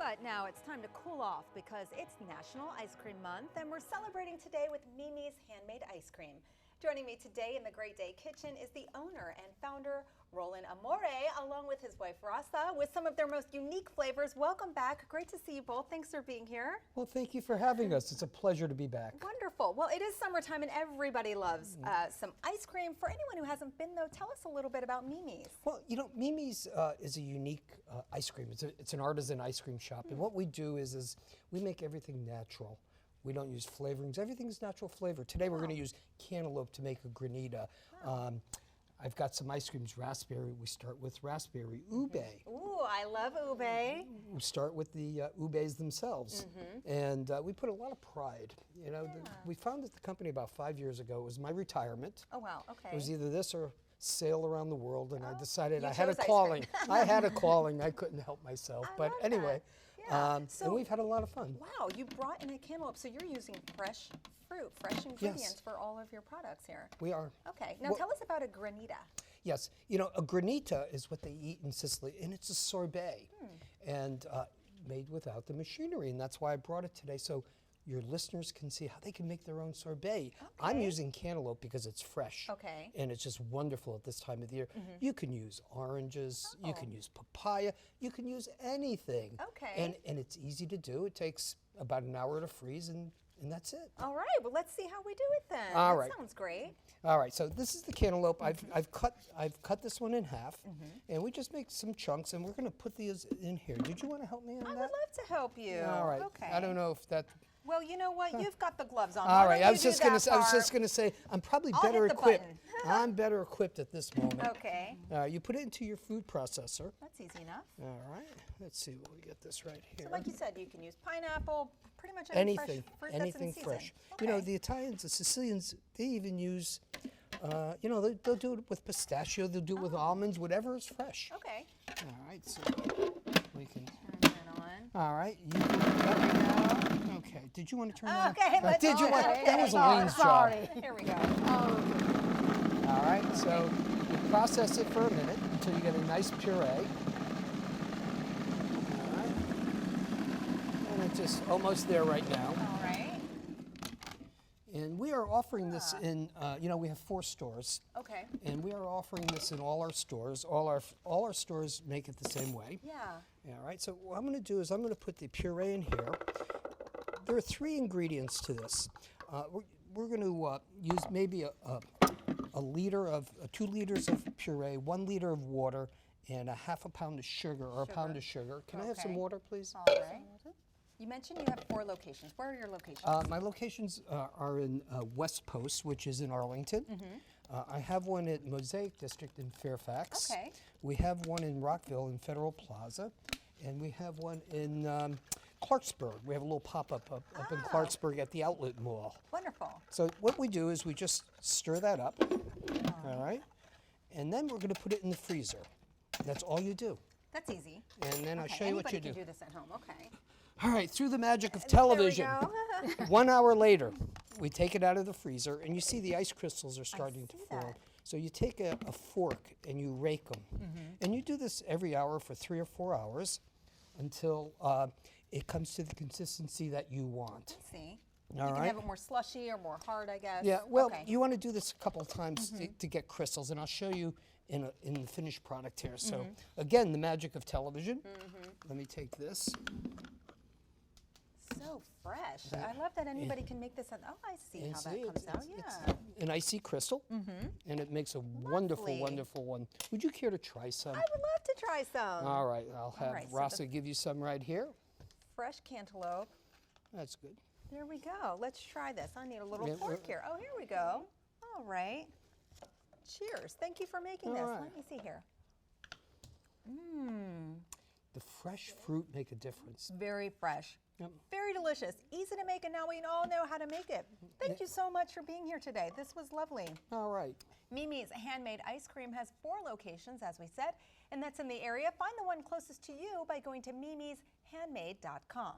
But now it's time to cool off because it's National Ice Cream Month and we're celebrating today with Mimi's Handmade Ice Cream. Joining me today in the Great Day Kitchen is the owner and founder, Rollin Amore, along with his wife, Rasa, with some of their most unique flavors. Welcome back. Great to see you both. Thanks for being here. Well, thank you for having us. It's a pleasure to be back. Wonderful. Well, it is summertime and everybody loves some ice cream. For anyone who hasn't been, though, tell us a little bit about Mimi's. Well, you know, Mimi's is a unique ice cream. It's an artisan ice cream shop. And what we do is we make everything natural. We don't use flavorings. Everything's natural flavor. Today we're going to use cantaloupe to make a granita. I've got some ice creams, raspberry. We start with raspberry, ube. Ooh, I love ube. We start with the ubes themselves. And we put a lot of pride. You know, we founded the company about 5 years ago. It was my retirement. Oh, wow, okay. It was either this or sail around the world, and I decided you I had a chose ice calling. I had a calling. I couldn't help myself. But love anyway, that. and we've had a lot of fun. Wow, you brought in a cantaloupe, so you're using fresh fruit, fresh ingredients for all of your products here. We are. Okay, now tell us about a granita. Yes, you know, a granita is what they eat in Sicily, and it's a sorbet, and made without the machinery, and that's why I brought it today, so your listeners can see how they can make their own sorbet. I'm using cantaloupe because it's fresh, and it's just wonderful at this time of the year. You can use oranges, you can use papaya, you can use anything, and it's easy to do. It takes about an hour to freeze, and that's it. All right, well, let's see how we do it then. All that sounds great. All right, so this is the cantaloupe. I've cut this one in half, and we just make some chunks, and we're going to put these in here. Did you want to help me on that? I would love to help you. All right. Okay. I don't know if that. Well, you know what? You've got the gloves on. All right. I was just going to say I'm probably better equipped. I'm better equipped at this moment. Okay. You put it into your food processor. That's easy enough. All right. Let's see what we get this right here. So, like you said, you can use pineapple, pretty much anything, fresh fruit anything that's in fresh. season. Okay. You know, the Italians, the Sicilians, they even use. You know, they'll do it with pistachio. They'll do it with almonds. Whatever is fresh. Okay. All right. So we can. Turn that on. All right. There we go. Okay. Did you want to turn that on? Okay. Did you want? That was Elaine's job. Here we go. All right. So you process it for a minute until you get a nice puree. All right. And it's just almost there right now. All right. And we are offering this in, you know, we have 4 stores. Okay. And we are offering this in all our stores. All our stores make it the same way. Yeah. All right. So what I'm going to do is I'm going to put the puree in here. There are 3 ingredients to this. We're going to use maybe a liter of 2 liters of puree, 1 liter of water, and a half a pound of sugar or a pound of sugar. Can I have some water, please? All right. You mentioned you have 4 locations. Where are your locations? My locations are in West Post, which is in Arlington. I have one at Mosaic District in Fairfax. Okay. We have one in Rockville in Federal Plaza. And we have one in Clarksburg. We have a little pop-up up in Clarksburg at the Outlet Mall. Wonderful. So what we do is we just stir that up, all right? And then we're going to put it in the freezer. That's all you do. That's easy. And then I'll show you what you do. Anybody can do this at home. Okay. All right, through the magic of television. There we go. 1 hour later, we take it out of the freezer, and you see the ice crystals are starting to form. So you take a fork and you rake them. And you do this every hour for 3 or 4 hours until it comes to the consistency that you want. I see. All you right. can have it more slushy or more hard, I guess. Yeah, well, you want to do this a couple of times to get crystals, and I'll show you in the finished product here. So again, the magic of television. Let me take this. So fresh. I love that anybody can make this. Oh, I see how that comes out. It's an icy crystal, and it makes a wonderful, wonderful one. Would you care to try some? I would love to try some. All right, I'll have Rasa give you some right here. Fresh cantaloupe. That's good. There we go. Let's try this. I need a little fork here. Oh, here we go. All right. Cheers. Thank you for making this. Right. Let me see here. The fresh fruit make a difference. Very fresh. Yep. Very delicious. Easy to make, and now we all know how to make it. Thank you so much for being here today. This was lovely. All right. Mimi's Handmade Ice Cream has 4 locations, as we said, and that's in the area. Find the one closest to you by going to mimishandmade.com.